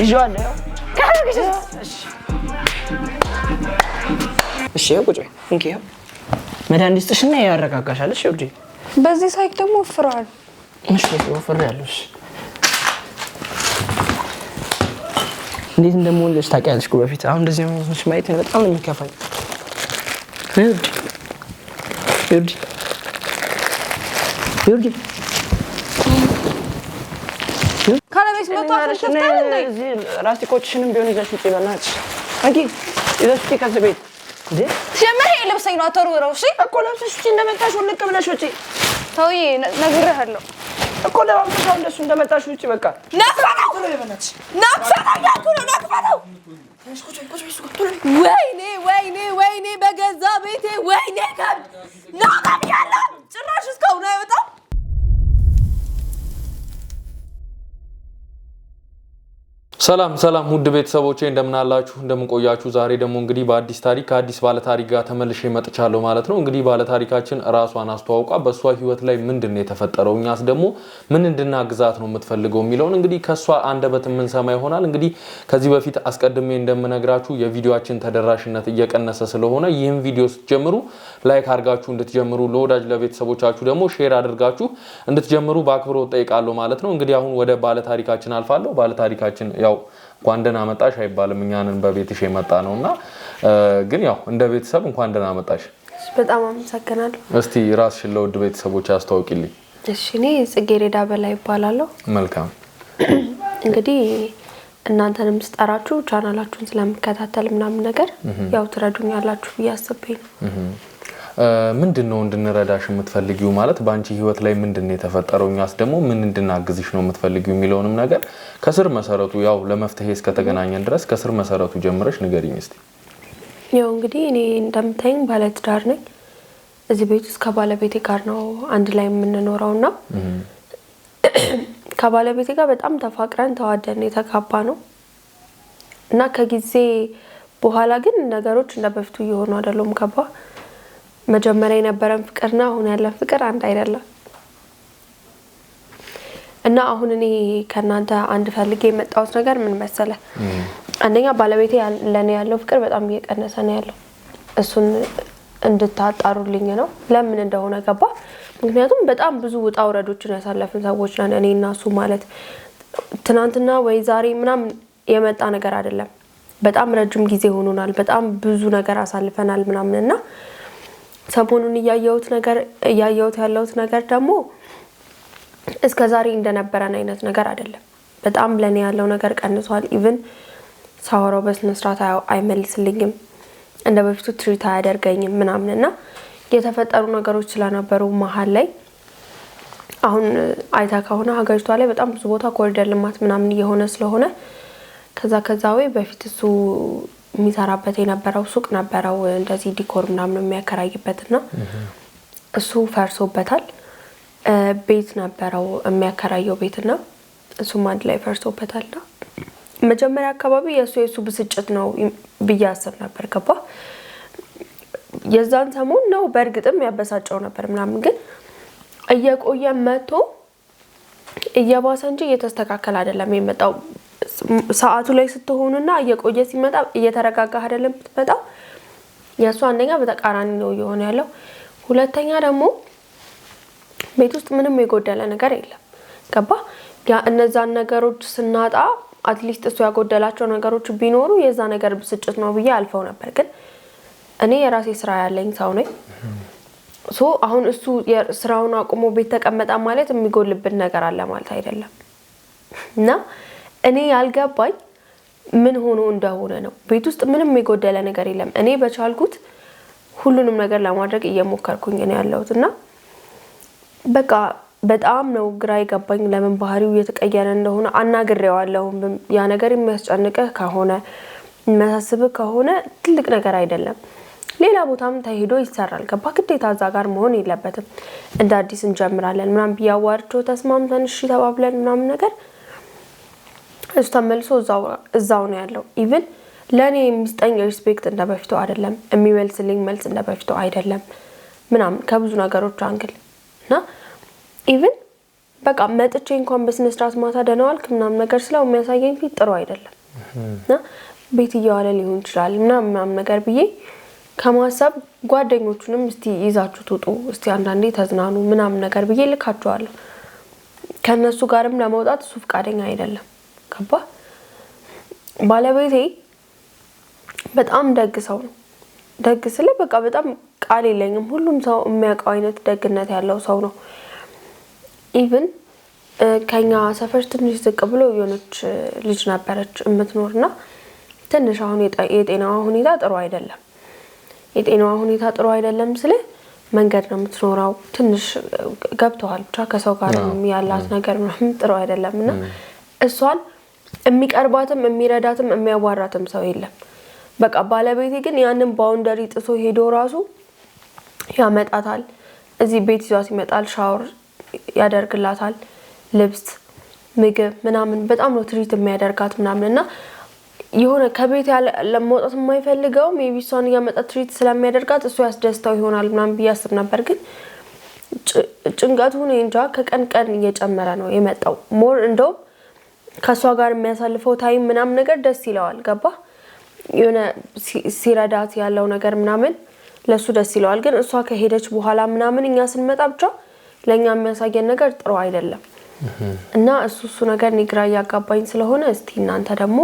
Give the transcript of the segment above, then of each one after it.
ይዤዋለሁ ካረግሽ እሺ ቁጭ እንኪ መድኃኒት ጥሽና ያረጋጋሻል እሺ ውዴ በዚህ ሳይክ ደግሞ ወፍራል እሺ ወፍራለሽ እንዴት እንደምወልሽ ታውቂያለሽ እኮ በፊት አሁን እንደዚህ ነው ማየት በጣም የሚከፋኝ ይውዲ ካለቤት መጣ አፍሽታል እንዴ ራስቲኮችሽንም ቢሆን ይዘሽ ውጪ በእናትሽ አንቺ ይዘሽ ውጪ ከዚህ ቤት እንዴ ጀመረ ለብሰኝ ነው አተሩረው እሺ እኮ ለብሰሽ ውጪ እንደመጣሽ ወልቅ ብለሽ ውጪ ተውዬ ነግሬሃለሁ እኮ ለባብሽ እንደሱ እንደመጣሽ ውጪ በቃ ናክፋው ናክፋው ወይኔ በገዛ ቤቴ ወይኔ ናካም ያለ ጭራሽ እስካሁን አይወጣም ሰላም ውድ ቤተሰቦቼ እንደምን አላችሁ እንደምን ቆያችሁ ዛሬ ደግሞ እንግዲህ በአዲስ ታሪክ አዲስ ባለ ታሪክ ጋር ተመልሼ መጥቻለሁ ማለት ነው እንግዲህ ባለ ታሪካችን ራሷን አስተዋውቃ በሷ ህይወት ላይ ምንድነው የተፈጠረው እኛስ ደግሞ ምን እንድናግዛት ነው የምትፈልገው የሚለውን እንግዲህ ከሷ አንደበት ምን ሰማ ይሆናል እንግዲህ ከዚህ በፊት አስቀድሜ እንደምነግራችሁ የቪዲዮአችን ተደራሽነት እየቀነሰ ስለሆነ ይህን ቪዲዮ ስትጀምሩ ላይክ አድርጋችሁ እንድትጀምሩ ለወዳጅ ለቤተሰቦቻችሁ ደግሞ ሼር አድርጋችሁ እንድትጀምሩ በአክብሮት ጠይቃለሁ ማለት ነው እንግዲህ አሁን ወደ ባለ ታሪካችን አልፋለሁ ባለ ታሪካችን ያው እንኳን ደህና መጣሽ አይባልም እኛንን በቤትሽ የመጣ ነውና ግን ያው እንደ ቤተሰብ እንኳን ደህና መጣሽ በጣም አመሰግናለሁ እስቲ ራስሽን ለውድ ቤተሰቦች አስተዋውቂልኝ እሺ እኔ ጽጌረዳ በላይ ይባላልው መልካም እንግዲህ እናንተንም ስጠራችሁ ቻናላችሁን ስለምከታተል ምናምን ነገር ያው ትረዱኛላችሁ ያስብኝ ምንድነው እንድንረዳሽ የምትፈልጊው ማለት ባንቺ ህይወት ላይ ምንድነው የተፈጠረውኛስ ደግሞ ምን እንድናግዝሽ ነው የምትፈልጊው የሚለውንም ነገር ከስር መሰረቱ ያው ለመፍትሄ እስከተገናኘን ድረስ ከስር መሰረቱ ጀምረሽ ንገሪኝ እስቲ ያው እንግዲህ እኔ እንደምታይኝ ባለትዳር ነኝ እዚህ ቤት ውስጥ ከባለቤቴ ጋር ነው አንድ ላይ የምንኖረውና ከባለቤቴ ጋር በጣም ተፋቅረን ተዋደን የተጋባ ነው እና ከጊዜ በኋላ ግን ነገሮች እንደበፊቱ እየሆኑ አይደለም ገባ መጀመሪያ የነበረን ፍቅርና አሁን ያለን ፍቅር አንድ አይደለም እና አሁን እኔ ከናንተ አንድ ፈልጌ የመጣሁት ነገር ምን መሰለ አንደኛ ባለቤቴ ለኔ ያለው ፍቅር በጣም እየቀነሰ ነው ያለው እሱን እንድታጣሩልኝ ነው ለምን እንደሆነ ገባ ምክንያቱም በጣም ብዙ ውጣ ውረዶችን ያሳለፍን ሰዎች ነን እኔና እሱ ማለት ትናንትና ወይ ዛሬ ምናምን የመጣ ነገር አይደለም በጣም ረጅም ጊዜ ሆኖናል በጣም ብዙ ነገር አሳልፈናል ምናምንና ሰሞኑን ያያዩት ያለውት ነገር ደግሞ እስከዛሬ እንደነበረን አይነት ነገር አይደለም በጣም ለኔ ያለው ነገር ቀንሷል ኢቭን ሳወራው በስነ ስርዓት አይመልስልኝም እንደበፊቱ ትሪት አያደርገኝም ምናምንና የተፈጠሩ ነገሮች ስለነበሩ መሃል ላይ አሁን አይታ ከሆነ ሀገሪቷ ላይ በጣም ብዙ ቦታ ኮሪደር ልማት ምናምን እየሆነ ስለሆነ ከዛው በፊት እሱ የሚሰራበት የነበረው ሱቅ ነበረው እንደዚህ ዲኮር ምናምን የሚያከራይበትና እሱ ፈርሶበታል ቤት ነበረው የሚያከራየው ቤትና እሱም አንድ ላይ ፈርሶበታልና መጀመሪያ አካባቢ የሱ ብስጭት ነው ብያስብ ነበር ገባ የዛን ሰሞን ነው በእርግጥም ያበሳጨው ነበር ምናምን ግን እየቆየ መጥቶ እየባሰ እንጂ እየተስተካከለ አይደለም የመጣው ሰዓቱ ላይ ስትሆኑና እየቆየ ሲመጣ እየተረጋጋ አይደለም ብትመጣ ያሱ አንደኛ በተቃራኒ ነው የሆነ ያለው ሁለተኛ ደግሞ ቤት ውስጥ ምንም የጎደለ ነገር የለም ገባ ያ እነዛን ነገሮች ስናጣ አትሊስት እሱ ያጎደላቸው ነገሮች ቢኖሩ የዛ ነገር ብስጭት ነው ብዬ አልፈው ነበር ግን እኔ የራሴ ስራ ያለኝ ሰው ነኝ ሶ አሁን እሱ ስራውን አቁሞ ቤት ተቀመጣ ማለት የሚጎልብን ነገር አለ ማለት አይደለም እና እኔ ያልገባኝ ምን ሆኖ እንደሆነ ነው ቤት ውስጥ ምንም የጎደለ ነገር የለም እኔ በቻልኩት ሁሉንም ነገር ለማድረግ እየሞከርኩኝ ነው ያለሁትና በቃ በጣም ነው ግራ ይገባኝ ለምን ባህሪው የተቀየረ እንደሆነ አናግሬዋለሁ ያ ነገር የሚያስጨንቀህ ከሆነ የሚያሳስብህ ከሆነ ትልቅ ነገር አይደለም ሌላ ቦታም ተሄዶ ይሰራል ገባ ግዴታ እዛ ጋር መሆን የለበትም እንደ አዲስ እንጀምራለን ምናምን ቢያዋርቾ ተስማምተን እሺ ተባብለን ምናምን ነገር እሱ ተመልሶ እዛው ነው ያለው ኢቭን ለኔ የሚስጠኝ ሪስፔክት እንደበፊቱ አይደለም የሚመልስልኝ መልስ እንደበፊቱ አይደለም ምናምን ከብዙ ነገሮች አንግል እና ኢቭን በቃ መጥቼ እንኳን በስነ ስርዓት ማታ ደህና ዋልክ ምናምን ነገር ስለው የሚያሳየኝ ፊት ጥሩ አይደለም እና ቤት እየዋለ ሊሆን ይችላል ምናምን ነገር ብዬ ከማሰብ ጓደኞቹንም እስቲ ይዛችሁ ትውጡ እስቲ አንዳንዴ ተዝናኑ ምናምን ነገር ብዬ ልካቸዋለሁ። ከነሱ ጋርም ለመውጣት እሱ ፍቃደኛ አይደለም። ገባ? ባለቤቴ በጣም ደግ ሰው ነው። ደግ ስለ በቃ በጣም ቃል የለኝም። ሁሉም ሰው የሚያውቀው አይነት ደግነት ያለው ሰው ነው። ኢቭን ከኛ ሰፈር ትንሽ ዝቅ ብሎ የሆነች ልጅ ነበረች የምትኖርና ትንሽ አሁን የጤናዋ ሁኔታ ጥሩ አይደለም። የጤናዋ ሁኔታ ጥሩ አይደለም ስለ መንገድ ነው የምትኖረው። ትንሽ ገብተዋል ብቻ ከሰው ጋር ያላት ነገር ምናምን ጥሩ አይደለምና እሷን የሚቀርባትም የሚረዳትም የሚያዋራትም ሰው የለም። በቃ ባለቤቴ ግን ያንን ባውንደሪ ጥሶ ሄዶ ራሱ ያመጣታል። እዚህ ቤት ይዟት ይመጣል፣ ሻወር ያደርግላታል፣ ልብስ ምግብ ምናምን በጣም ነው ትሪት የሚያደርጋት ምናምንና የሆነ ከቤት ለመውጣት የማይፈልገው ሜቢ እሷን ያመጣ ትሪት ስለሚያደርጋት እሱ ያስደስተው ይሆናል ምናምን ብያስብ ነበር። ግን ጭንቀቱ ነው እንጃ ከቀን ቀን እየጨመረ ነው የመጣው። ሞር እንደው ከሷ ጋር የሚያሳልፈው ታይም ምናምን ነገር ደስ ይለዋል። ገባ? የሆነ ሲረዳት ያለው ነገር ምናምን ለሱ ደስ ይለዋል። ግን እሷ ከሄደች በኋላ ምናምን እኛ ስንመጣ ብቻ ለኛ የሚያሳየን ነገር ጥሩ አይደለም እና እሱ ነገር ንግራ ያጋባኝ ስለሆነ እስቲ እናንተ ደግሞ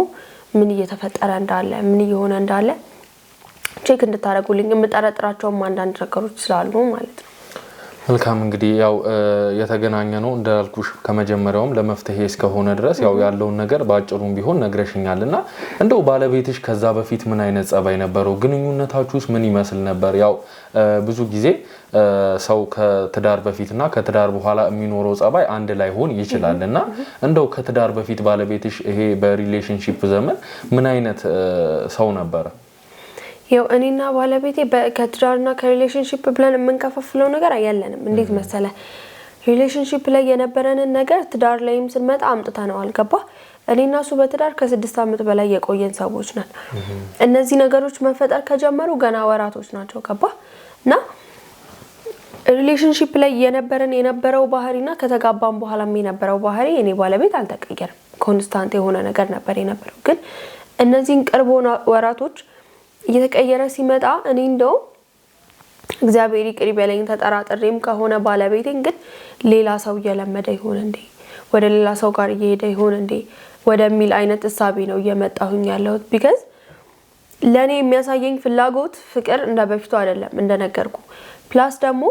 ምን እየተፈጠረ እንዳለ ምን እየሆነ እንዳለ ቼክ እንድታረጉልኝ የምጠረጥራቸው አንዳንድ ነገሮች ስላሉ ማለት ነው። መልካም እንግዲህ ያው የተገናኘ ነው እንዳልኩሽ ከመጀመሪያውም ለመፍትሄ እስከሆነ ድረስ ያው ያለውን ነገር ባጭሩም ቢሆን ነግረሽኛልና እንደው ባለቤትሽ ከዛ በፊት ምን አይነት ጸባይ ነበረው? ግንኙነታችሁስ ምን ይመስል ነበር? ያው ብዙ ጊዜ ሰው ከትዳር በፊትና ከትዳር በኋላ የሚኖረው ጸባይ አንድ ላይ ሆን ይችላልና እንደው ከትዳር በፊት ባለቤትሽ ይሄ በሪሌሽንሺፕ ዘመን ምን አይነት ሰው ነበረ? ያው እኔና ባለቤቴ ከትዳርና ከሪሌሽንሺፕ ብለን የምንከፋፍለው ነገር አይያለንም። እንዴት መሰለ ሪሌሽንሺፕ ላይ የነበረንን ነገር ትዳር ላይም ስንመጣ አምጥተነው አልገባ። እኔና እሱ በትዳር ከ6 ዓመት በላይ የቆየን ሰዎች ነን። እነዚህ ነገሮች መፈጠር ከጀመሩ ገና ወራቶች ናቸው። ገባ? እና ሪሌሽንሺፕ ላይ የነበረው ባህሪና ከተጋባን በኋላም የነበረው ባህሪ እኔ ባለቤት አልተቀየረም። ኮንስታንት የሆነ ነገር ነበር የነበረው። ግን እነዚህን ቅርብ ወራቶች እየተቀየረ ሲመጣ እኔ እንደው እግዚአብሔር ይቅር ይበለኝ ተጠራጥሬም ከሆነ ባለቤቴን ግን ሌላ ሰው እየለመደ ይሆን እንዴ ወደ ሌላ ሰው ጋር እየሄደ ይሆን እንዴ ወደሚል አይነት እሳቤ ነው እየመጣሁኝ ያለሁት። ቢካዝ ለኔ የሚያሳየኝ ፍላጎት ፍቅር እንደበፊቱ አይደለም እንደነገርኩ። ፕላስ ደግሞ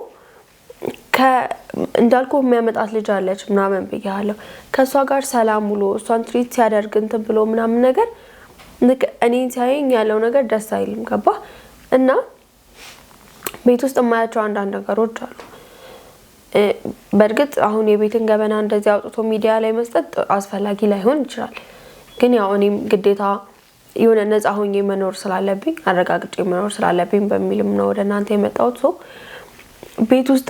እንዳልኩ የሚያመጣት ልጅ አለች ምናምን ብያለሁ። ከሷ ጋር ሰላም ውሎ እሷን ትሪት ሲያደርግ እንትን ብሎ ምናምን ነገር እኔን ሲያየኝ ያለው ነገር ደስ አይልም። ገባ? እና ቤት ውስጥ የማያቸው አንዳንድ ነገሮች አሉ። በእርግጥ አሁን የቤትን ገበና እንደዚህ አውጥቶ ሚዲያ ላይ መስጠት አስፈላጊ ላይሆን ይችላል። ግን ያው እኔም ግዴታ የሆነ ነፃ ሆኜ መኖር ስላለብኝ አረጋግጬ መኖር ስላለብኝ በሚልም ነው ወደ እናንተ የመጣሁት። ሰው ቤት ውስጥ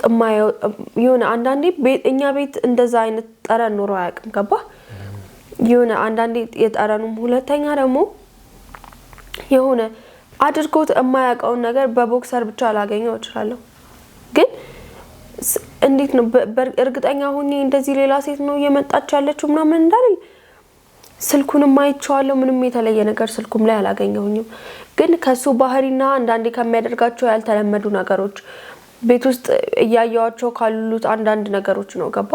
የሆነ አንዳንዴ እኛ ቤት እንደዛ አይነት ጠረን ኖሮ አያውቅም። ገባ? የሆነ አንዳንዴ የጠረኑም ሁለተኛ ደግሞ የሆነ አድርጎት የማያውቀውን ነገር በቦክሰር ብቻ ላገኘው እችላለሁ። ግን እንዴት ነው እርግጠኛ ሆኜ እንደዚህ ሌላ ሴት ነው እየመጣች ያለችው ምናምን እንዳልል ስልኩንም አይቼዋለሁ። ምንም የተለየ ነገር ስልኩም ላይ አላገኘሁኝም። ግን ከሱ ባህሪና አንዳንዴ ከሚያደርጋቸው ያልተለመዱ ነገሮች ቤት ውስጥ እያየዋቸው ካሉት አንዳንድ ነገሮች ነው። ገባ?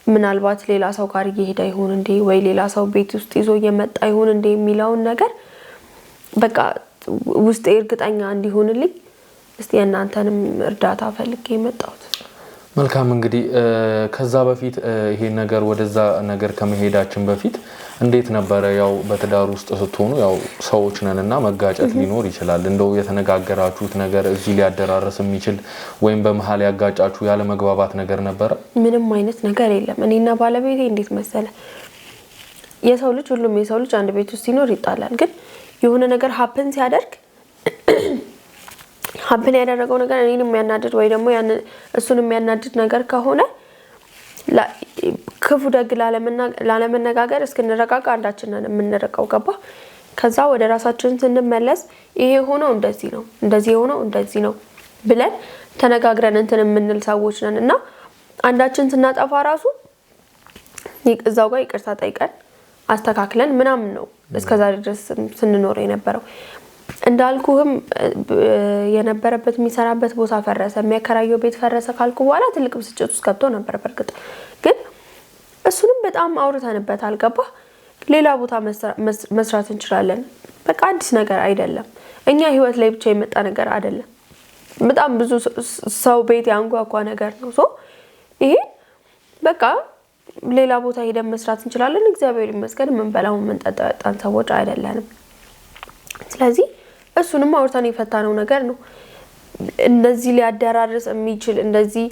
ምናልባት ሌላ ሰው ጋር እየሄደ ይሆን እንዴ ወይ ሌላ ሰው ቤት ውስጥ ይዞ እየመጣ ይሆን እንዴ የሚለውን ነገር በቃ ውስጥ እርግጠኛ እንዲሆንልኝ እስቲ እናንተንም እርዳታ ፈልጌ መጣሁት። መልካም እንግዲህ ከዛ በፊት ይሄ ነገር ወደዛ ነገር ከመሄዳችን በፊት እንዴት ነበረ? ያው በትዳር ውስጥ ስትሆኑ ያው ሰዎች ነንና መጋጨት ሊኖር ይችላል። እንደው የተነጋገራችሁት ነገር እዚህ ሊያደራረስ የሚችል ወይም በመሃል ያጋጫችሁ ያለ መግባባት ነገር ነበረ? ምንም አይነት ነገር የለም። እኔና ባለቤቴ እንዴት መሰለ የሰው ልጅ ሁሉም የሰው ልጅ አንድ ቤት ውስጥ ሲኖር ይጣላል። ግን የሆነ ነገር ሀፕን ሲያደርግ ሀፕን ያደረገው ነገር እኔን የሚያናድድ ወይ ደግሞ እሱን የሚያናድድ ነገር ከሆነ ክፉ ደግ ላለመነጋገር እስክንረጋጋ አንዳችንን የምንረቀው። ገባ? ከዛ ወደ ራሳችን ስንመለስ ይሄ ሆነው እንደዚህ ነው እንደዚህ ሆነው እንደዚህ ነው ብለን ተነጋግረን እንትን የምንል ሰዎች ነን እና አንዳችን ስናጠፋ ራሱ እዛው ጋር ይቅርታ ጠይቀን አስተካክለን ምናምን ነው እስከዛሬ ድረስ ስንኖር የነበረው። እንዳልኩህም የነበረበት የሚሰራበት ቦታ ፈረሰ፣ የሚያከራየው ቤት ፈረሰ ካልኩ በኋላ ትልቅ ብስጭት ውስጥ ገብቶ ነበር። በርግጥ ግን እሱንም በጣም አውርተንበታል። ገባህ? ሌላ ቦታ መስራት እንችላለን። በቃ አዲስ ነገር አይደለም፣ እኛ ህይወት ላይ ብቻ የመጣ ነገር አይደለም። በጣም ብዙ ሰው ቤት ያንጓጓ ነገር ነው። ይሄ በቃ ሌላ ቦታ ሄደን መስራት እንችላለን። እግዚአብሔር ይመስገን የምንበላው የምንጠጣው ያጣን ሰዎች አይደለንም። ስለዚህ እሱንም አውርተን የፈታነው ነገር ነው። እንደዚህ ሊያደራርስ የሚችል እንደዚህ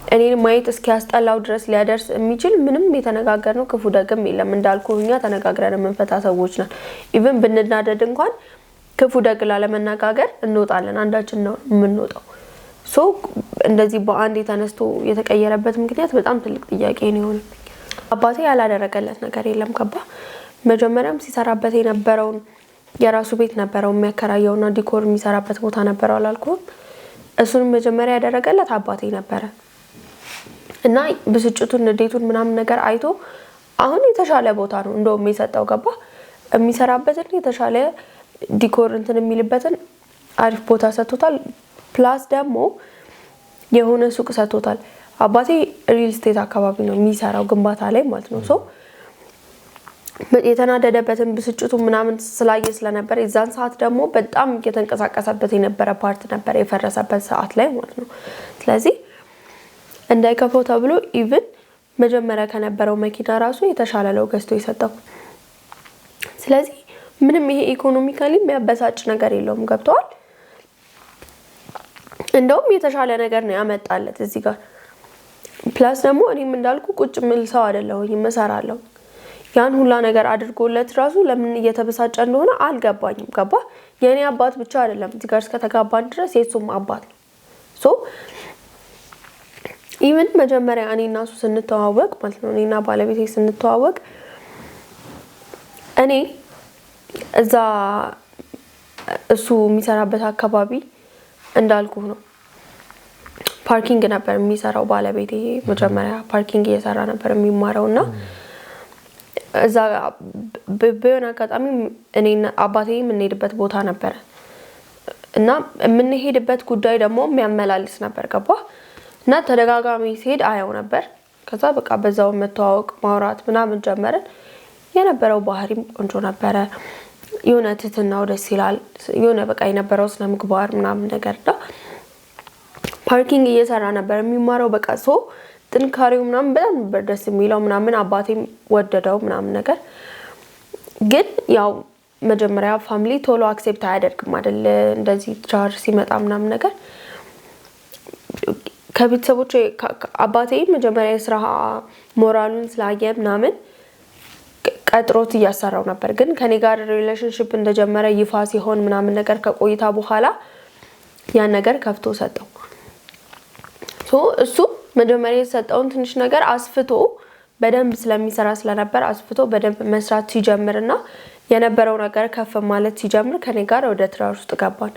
እኔን ማየት እስኪያስጠላው ድረስ ሊያደርስ የሚችል ምንም የተነጋገርነው ክፉ ደግም የለም። እንዳልኩህ እኛ ተነጋግረን የምንፈታ ሰዎች ነን። ኢቭን ብንናደድ እንኳን ክፉ ደግ ላለመነጋገር እንወጣለን። አንዳችን ነው የምንወጣው። እንደዚህ በአንድ የተነስቶ የተቀየረበት ምክንያት በጣም ትልቅ ጥያቄ ነው የሆነብኝ። አባቴ ያላደረገለት ነገር የለም። ገባ? መጀመሪያም ሲሰራበት የነበረውን የራሱ ቤት ነበረው የሚያከራየውና ዲኮር የሚሰራበት ቦታ ነበረው አላልኩም? እሱንም መጀመሪያ ያደረገለት አባቴ ነበረ እና ብስጭቱን ንዴቱን ምናምን ነገር አይቶ አሁን የተሻለ ቦታ ነው እንደውም የሰጠው። ገባ? የሚሰራበትን የተሻለ ዲኮር እንትን የሚልበትን አሪፍ ቦታ ሰጥቶታል። ፕላስ ደግሞ የሆነ ሱቅ ሰጥቶታል። አባቴ ሪል ስቴት አካባቢ ነው የሚሰራው፣ ግንባታ ላይ ማለት ነው። የተናደደበትን ብስጭቱ ምናምን ስላየ ስለነበር የዛን ሰዓት ደግሞ በጣም እየተንቀሳቀሰበት የነበረ ፓርት ነበር የፈረሰበት ሰዓት ላይ ማለት ነው። ስለዚህ እንዳይከፈው ተብሎ ኢቭን መጀመሪያ ከነበረው መኪና ራሱ የተሻለ ነው ገዝቶ የሰጠው። ስለዚህ ምንም ይሄ ኢኮኖሚካሊ የሚያበሳጭ ነገር የለውም። ገብተዋል? እንደውም የተሻለ ነገር ነው ያመጣለት እዚህ ጋር። ፕላስ ደግሞ እኔም እንዳልኩ ቁጭ ምል ሰው አይደለሁኝም፣ እሰራለሁ። ያን ሁላ ነገር አድርጎለት ራሱ ለምን እየተበሳጨ እንደሆነ አልገባኝም። ገባ? የኔ አባት ብቻ አይደለም እዚህ ጋር እስከተጋባን ድረስ የሱም አባት ነው። ኢቭን መጀመሪያ እኔና እሱ ስንተዋወቅ ማለት ነው፣ እኔና ባለቤቴ ስንተዋወቅ እኔ እዛ እሱ የሚሰራበት አካባቢ እንዳልኩ ነው ፓርኪንግ ነበር የሚሰራው ባለቤቴ። መጀመሪያ ፓርኪንግ እየሰራ ነበር የሚማረውና እዛ በሆነ አጋጣሚ እኔና አባቴ የምንሄድበት ቦታ ነበር እና የምንሄድበት ጉዳይ ደግሞ የሚያመላልስ ነበር። ገባ? እና ተደጋጋሚ ሲሄድ አየው ነበር። ከዛ በቃ በዛው መተዋወቅ ማውራት ምናምን ጀመርን። የነበረው ባህሪም ቆንጆ ነበረ። የሆነ ትህትናው ደስ ይላል። የሆነ በቃ የነበረው ስነ ምግባር ምናምን ነገር ነው። ፓርኪንግ እየሰራ ነበር የሚማረው። በቃ ጥንካሬው ምናምን በጣም ነበር ደስ የሚለው ምናምን። አባቴም ወደደው ምናምን ነገር። ግን ያው መጀመሪያ ፋሚሊ ቶሎ አክሴፕት አያደርግም አይደል? እንደዚህ ቻር ሲመጣ ምናምን ነገር ከቤተሰቦቼ አባቴ መጀመሪያ የስራ ሞራሉን ስላየ ምናምን ቀጥሮት እያሰራው ነበር። ግን ከኔ ጋር ሪሌሽንሺፕ እንደጀመረ ይፋ ሲሆን ምናምን ነገር ከቆይታ በኋላ ያን ነገር ከፍቶ ሰጠው። እሱ መጀመሪያ የሰጠውን ትንሽ ነገር አስፍቶ በደንብ ስለሚሰራ ስለነበር አስፍቶ በደንብ መስራት ሲጀምርና የነበረው ነገር ከፍ ማለት ሲጀምር ከኔ ጋር ወደ ትዳር ውስጥ ገባን።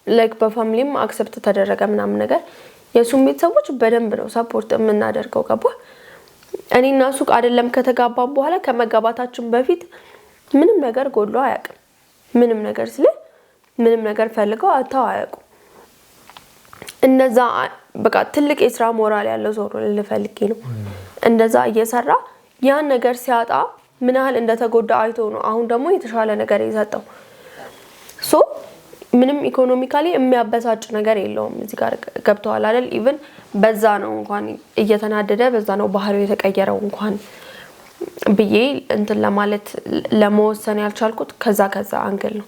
ላይክ በፋሚሊም አክሰፕት ተደረገ ምናምን ነገር። የሱም ቤተሰቦች በደንብ ነው ሰፖርት የምናደርገው። ገባ? እኔና እሱ አይደለም ከተጋባን በኋላ ከመጋባታችን በፊት ምንም ነገር ጎድሎ አያውቅም። ምንም ነገር ምንም ነገር ፈልገው አጣው አያውቁም። እንደዛ በቃ ትልቅ የስራ ሞራል ያለው ሰው ነው ልፈልግ ነው። እንደዛ እየሰራ ያን ነገር ሲያጣ ምን ያህል እንደተጎዳ አይቶ ነው አሁን ደግሞ የተሻለ ነገር የሰጠው። ምንም ኢኮኖሚካሊ የሚያበሳጭ ነገር የለውም። እዚህ ጋር ገብተዋል አይደል? ኢቭን በዛ ነው እንኳን እየተናደደ በዛ ነው ባህሪው የተቀየረው እንኳን ብዬ እንትን ለማለት ለመወሰን ያልቻልኩት ከዛ አንግል ነው።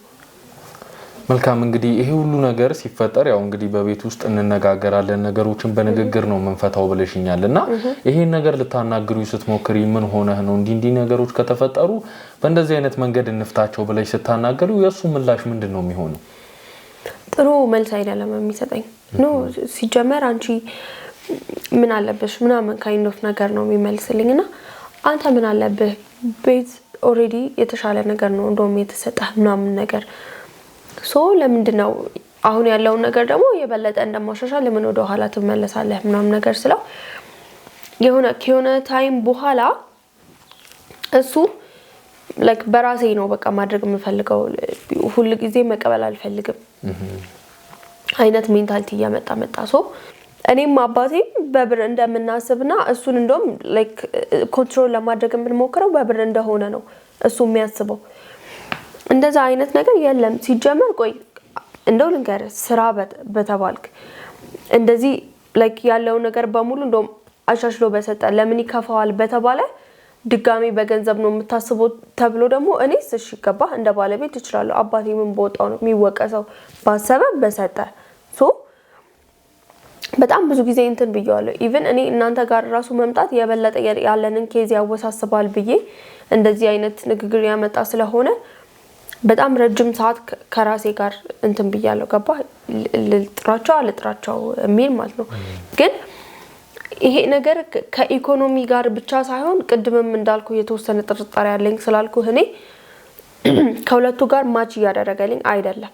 መልካም እንግዲህ ይሄ ሁሉ ነገር ሲፈጠር ያው እንግዲህ በቤት ውስጥ እንነጋገራለን፣ ነገሮችን በንግግር ነው መንፈታው ብለሽኛልና ይሄን ነገር ልታናግሩ ስትሞክሪ ምን ሆነህ ነው እንዲህ ነገሮች ከተፈጠሩ በእንደዚህ አይነት መንገድ እንፍታቸው ብለሽ ስታናገሩ የሱ ምላሽ ምንድነው የሚሆነው? ጥሩ መልስ አይደለም የሚሰጠኝ ነው። ሲጀመር አንቺ ምን አለብሽ ምናምን ካይንድ ኦፍ ነገር ነው የሚመልስልኝና አንተ ምን አለብህ ቤት ኦሬዲ የተሻለ ነገር ነው እንደውም የተሰጠህ ምናምን ነገር ለምንድነው አሁን ያለው ነገር ደግሞ የበለጠ እንደማሻሻል ለምን ወደ ኋላ ትመለሳለህ ምናምን ነገር ስለው የሆነ ታይም በኋላ እሱ ላይክ በራሴ ነው በቃ ማድረግ የምፈልገው ሁሉ ጊዜ መቀበል አልፈልግም አይነት ሜንታሊቲ ያመጣ ሰው እኔም አባቴም በብር እንደምናስብና እሱን እንደውም ላይክ ኮንትሮል ለማድረግ የምንሞክረው በብር እንደሆነ ነው እሱ የሚያስበው እንደዛ አይነት ነገር የለም ሲጀመር ቆይ እንደው ልንገር ስራ በተባልክ እንደዚህ ላይክ ያለው ነገር በሙሉ እንደውም አሻሽሎ በሰጠ ለምን ይከፋዋል በተባለ ድጋሚ በገንዘብ ነው የምታስበው ተብሎ ደግሞ እኔስ እሺ ገባ እንደ ባለቤት እችላለሁ አባቴ ምን ቦታው ነው የሚወቀሰው ባሰበ በሰጠ ሶ በጣም ብዙ ጊዜ እንትን ብየዋለሁ ኢቭን እኔ እናንተ ጋር ራሱ መምጣት የበለጠ ያለንን ኬዝ ያወሳስባል ብዬ እንደዚህ አይነት ንግግር ያመጣ ስለሆነ በጣም ረጅም ሰዓት ከራሴ ጋር እንትን ብያለሁ ገባ ልጥራቸው የሚል ማለት ነው ግን ይሄ ነገር ከኢኮኖሚ ጋር ብቻ ሳይሆን ቅድምም እንዳልኩ የተወሰነ ጥርጣሬ ያለኝ ስላልኩ እኔ ከሁለቱ ጋር ማች ያደረገልኝ አይደለም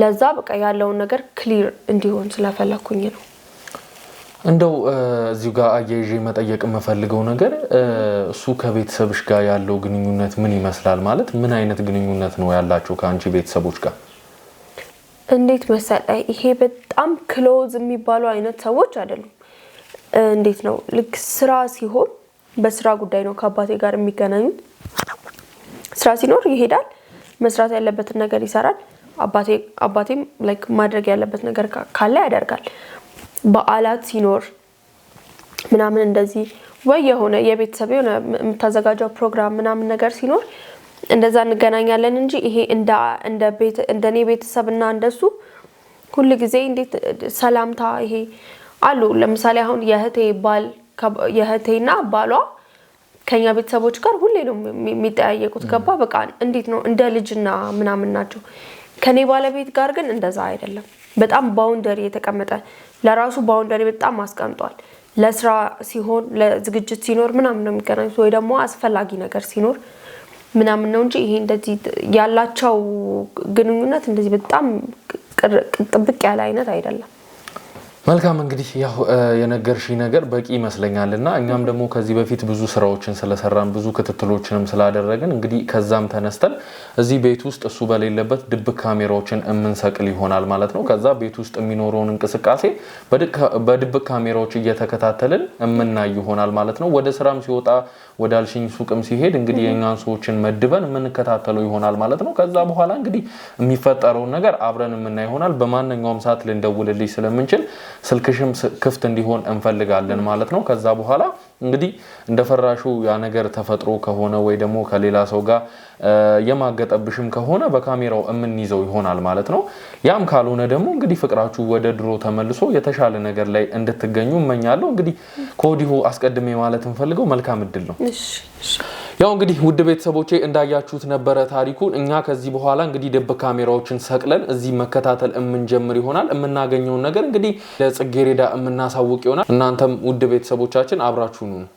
ለዛ በቃ ያለው ነገር ክሊር እንዲሆን ስለፈለኩኝ ነው እንደው እዚሁ ጋር አያይዤ መጠየቅ የምፈልገው ነገር እሱ ከቤተሰብሽ ጋር ያለው ግንኙነት ምን ይመስላል ማለት ምን አይነት ግንኙነት ነው ያላችሁ ከአንቺ ቤተሰቦች ጋር እንዴት መሰለህ ይሄ በጣም ክሎዝ የሚባሉ አይነት ሰዎች አይደሉም እንዴት ነው ልክ ስራ ሲሆን በስራ ጉዳይ ነው ከአባቴ ጋር የሚገናኙት ስራ ሲኖር ይሄዳል መስራት ያለበትን ነገር ይሰራል አባቴም ላይክ ማድረግ ያለበት ነገር ካለ ያደርጋል በዓላት ሲኖር ምናምን እንደዚህ ወይ የሆነ የቤተሰብ የሆነ የምታዘጋጀው ፕሮግራም ምናምን ነገር ሲኖር እንደዛ እንገናኛለን እንጂ ይሄ እንደኔ ቤተሰብና እንደሱ ሁሉ ጊዜ እንዴት ሰላምታ ይሄ አሉ ለምሳሌ አሁን የህቴና ባሏ ከኛ ቤተሰቦች ጋር ሁሌ ነው የሚጠያየቁት ገባ በቃ እንዴት ነው እንደ ልጅና ምናምን ናቸው ከኔ ባለቤት ጋር ግን እንደዛ አይደለም በጣም ባውንደሪ የተቀመጠ ለራሱ ባውንደሪ በጣም አስቀምጧል ለስራ ሲሆን ለዝግጅት ሲኖር ምናምን ነው የሚገናኙት ወይ ደግሞ አስፈላጊ ነገር ሲኖር ምናምን ነው እንጂ ይሄ እንደዚህ ያላቸው ግንኙነት እንደዚህ በጣም ጥብቅ ያለ አይነት አይደለም መልካም እንግዲህ ያው የነገርሽ ነገር በቂ ይመስለኛልና እኛም ደግሞ ከዚህ በፊት ብዙ ስራዎችን ስለሰራን ብዙ ክትትሎችንም ስላደረግን እንግዲህ ከዛም ተነስተን እዚህ ቤት ውስጥ እሱ በሌለበት ድብቅ ካሜራዎችን እንሰቅል ይሆናል ማለት ነው ከዛ ቤት ውስጥ የሚኖረውን እንቅስቃሴ በድብቅ ካሜራዎች እየተከታተልን እንናይ ይሆናል ማለት ነው ወደ ስራም ሲወጣ ወደ አልሽኝ ሱቅም ሲሄድ እንግዲህ የኛን ሰዎችን መድበን የምንከታተለው ይሆናል ማለት ነው ከዛ በኋላ እንግዲህ የሚፈጠረው ነገር አብረን የምናይ ይሆናል በማንኛውም ሰዓት ልንደውልልሽ ስለምንችል ስልክሽም ክፍት እንዲሆን እንፈልጋለን ማለት ነው ከዛ በኋላ እንግዲህ እንደፈራሹ ያ ነገር ተፈጥሮ ከሆነ ወይ ደግሞ ከሌላ ሰው ጋር የማገጠብሽም ከሆነ በካሜራው እንይዘው ይሆናል ማለት ነው ያም ካልሆነ ደግሞ እንግዲህ ፍቅራችሁ ወደ ድሮ ተመልሶ የተሻለ ነገር ላይ እንድትገኙ እመኛለሁ እንግዲህ ኮዲሁ አስቀድሜ ማለት እንፈልገው መልካም እድል ነው ያው እንግዲህ ውድ ቤተሰቦቼ እንዳያችሁት ነበረ ታሪኩን እኛ ከዚህ በኋላ እንግዲህ ድብቅ ካሜራዎችን ሰቅለን እዚህ መከታተል እንጀምር ይሆናል የምናገኘው ነገር እንግዲህ ለጽጌሬዳ እናሳውቅ ይሆናል እናንተም ውድ ቤተሰቦቻችን አብራችሁኑ ነው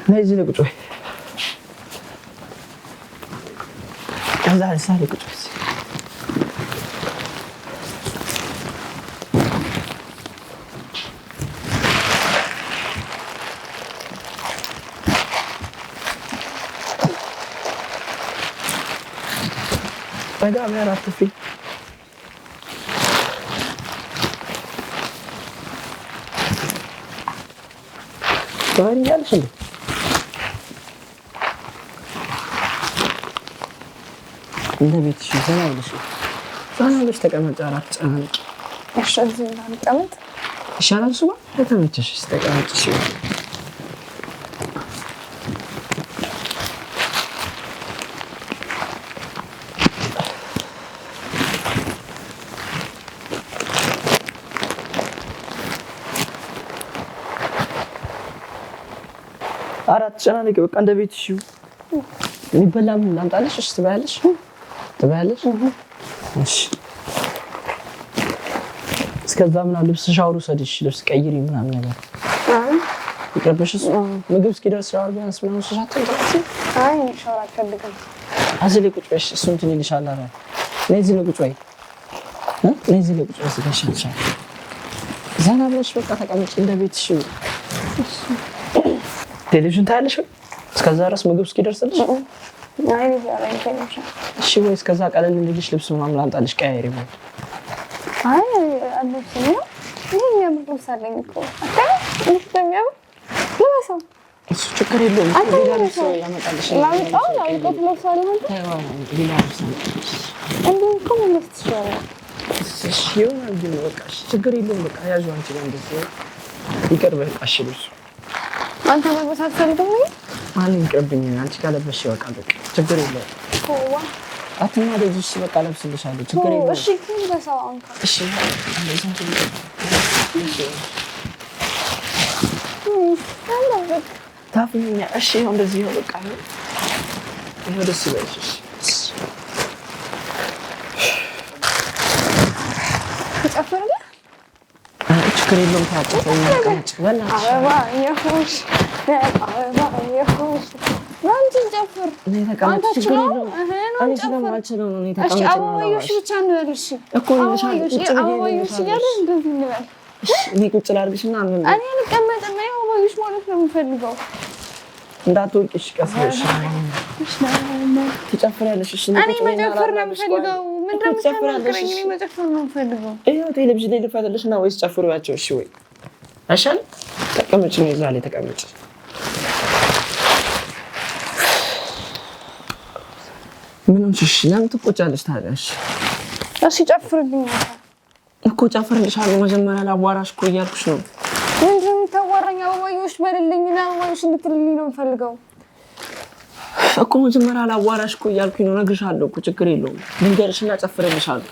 ነይ እዚህ ላይ ቁጭ በይ። እዛ ላይ ቁጭ በይ። ጠጋ በይ አትፍሪ። ታሪያለሽ እንዴ? እንደ ቤትሽ ዘና ብለሽ ተቀመጭ። አራት ጨናንቂ ተቀመጥ ይሻላል። እሱ ጋር ተቀመጭሽ ተቀመጭ። አራት ጨናንቂ በቃ እንደ ቤትሽ የሚበላ ምን ላምጣልሽ? እሺ ትበያለሽ? እሺ እስከዛ ምናምን ልብስ ሻወር ውሰድሽ፣ ልብስ ቀይሪ ምናምን ነገር ይቅርብሽ። እሱ ምግብ እስኪደርስ ሻወር ቢያንስ ምናምን ወስዳችሁ እንትን አይ ሻወር አልፈልግም። እዚህ ላይ ቁጭ በይ። እሱ እንትን ይልሻል። ኧረ ነይ እዚህ ላይ ቁጭ በይ። ነይ እዚህ ላይ ቁጭ በይ። ስጋሻልሻል ዘና ብለሽ በቃ ተቀመጪ እንደ ቤትሽ። ቴሌቪዥን ታያለሽ ወይ? እስከዛ ድረስ ምግብ እስኪደርስልሽ? አይ ዛሬ ቴሌቪዥን እሺ። ወይ እስከዛ ቀለል እንድልሽ ልብስ ምናምን ላምጣልሽ ቀያይሪ ነው። አይ አለሽ ነው ይሄ የሚያምር ልብስ አለኝ እኮ ልብስ የሚያምር ልበሰው። እሱ ችግር የለውም። ሌላ ልብስ ላመጣልሽ። ላምጣው ልብስ አለ ማለት ሌላ ልብስ ላመጣልሽ። እንዴ እኮ ምን ትችላለሽ? እሺ ይሆናል ግን በቃ ችግር የለውም። በቃ ያዥው አንቺ ጋር እንደዚህ ይቅር በቃ። እሺ ልብሱ አንተ መልበስ አትፈልግም? ማን ይቅርብኝ። አንቺ ጋር ለበሽ ይበቃል። በቃ ችግር የለውም። ዋ አትናደጂ። እሺ በቃ ለብስልሻለሁ። ችግር የለውም። እሺ ግን በሰው አንተ እሺ ታፍኛ። እሺ ይኸው እንደዚህ ይኸው በቃ ይኸው ደስ ይበልሽ። እሺ ትጨፍራለህ? ችግር የለውም። ታጨፈኝ ቀጭ ወላ አበባ የሆንሽ አበባ የሆንሽ አንቺ ጨፍር። እኔ ተቀመጭ። ችግር የለውም። እኔ ስለማልችለው ነው። እኔ ተቀመጭ ነው። አበባዮሽ ብቻ እንበል። እሺ እኮ አበባዮሽ እያለ እንደዚህ እንበል። እሺ እኔ ቁጭ ላድርግሽና ምን እኔ ልቀመጥና አበባዮሽ ማለት ነው የምፈልገው። እንዳትወቂሽ ቀስ ብለሽ ትጨፍሪያለሽ። እሺ እኔ መጨፈር ነው የምፈልገው። ምንድን ነው የምትናገረኝ? እኔ መጨፈር ነው የምፈልገው። ይኸው ቴሌቪዥን ላይ ልክፈትልሽና ወይስ ጨፍሪያቸው? እሺ ወይ አይሻልም? ተቀመጭ ነው እዛ ላይ ተቀመጭ። ምንም እሺ። ለምን ትቆጫለሽ ታዲያ? እሺ ጨፍርልኝ እኮ ጨፍርልሻለሁ። መጀመሪያ ላዋራሽ እኮ እያልኩሽ ነው። ምንድን ነው የምታዋራኝ? አበባዮሽ በልልኝና አበባዮሽ እንድትልልኝ ነው የምፈልገው እኮ መጀመሪያ ላዋራሽ እኮ እያልኩኝ ነው። እነግርሻለሁ እኮ ችግር የለውም። ልንገርሽና ጨፍርልሻለሁ።